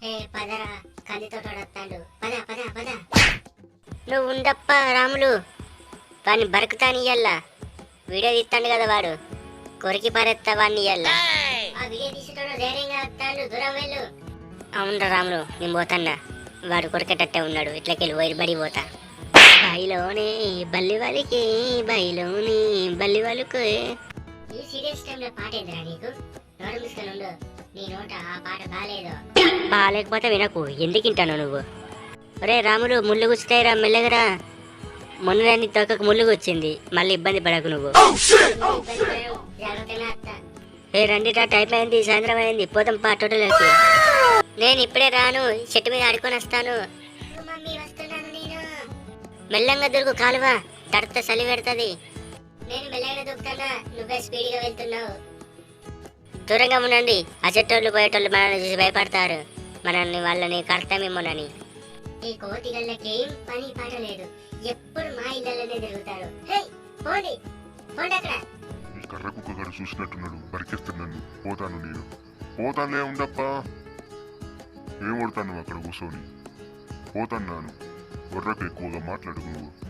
ఏ పదరా కందితో వస్తాడు. పద పద పద. నువ్వు ఉండప్ప రాములు, వాడిని బరుకుతానియ్యల్లా. వీడియో తీస్తాడు కదా వాడు, కొరికి పారేస్తా వాడిని ఇయ్యల్లా. ఆ వీడియో తీసేటోడు ధైర్యంగా వస్తాడు, దూరం వెళ్ళు. అవునరా రాములు, నేను పోతాన్నా. వాడు కొరికేటట్టే ఉన్నాడు, ఇట్లకెళ్ళి బడి పోతా. బయలోని బల్లి వాళ్ళకి, బయలోని బల్లి వాళ్ళకు. ఈ సీరియస్ టైంలో పాట ఏందిరా నీకు? నోరు మూసుకొని ఉండు. నీ నోట ఆ పాట బాగాలేదు. బాగాలేకపోతే వినకు, ఎందుకు వింటాను నువ్వు? ఒరే రాములు, ముళ్ళు గుచ్చుతాయిరా, మెల్లగరా. మొన్న నీ తొక్కకు ముళ్ళు గుచ్చింది, మళ్ళీ ఇబ్బంది పడకు నువ్వు. ఏ రండి రా, టైం అయింది, సాయంత్రం అయింది, పోతాం పా టోటల్కి. నేను ఇప్పుడే రాను, చెట్టు మీద ఆడుకొని వస్తాను. మెల్లంగా దొరుకు, కాలువ తడితే చలి పెడుతుంది. నేను మెల్లగా దొరుకుతానా, నువ్వే స్పీడ్గా వెళ్తున్నావు. దూరంగా ఉండండి, ఆ చెట్టోళ్ళు పోయేటోళ్ళు మనల్ని చూసి భయపడతారు, మనల్ని వాళ్ళని కడతామేమోనని. ఈ కోతి గళ్ళకి ఏం పని పాట లేదు, ఎప్పుడు మా ఇళ్ళలోనే తిరుగుతారు. పోండి పోండి అక్కడ. ఈ కర్ర కుక్కగాడు చూసినట్టున్నాడు, బరికేస్తున్నాను. పోతాను నేను, పోతానులే ఉండప్ప. ఏం కొడతాను అక్కడ కూర్చొని? పోతాను. గొర్రెకు ఎక్కువగా మాట్లాడుకు నువ్వు.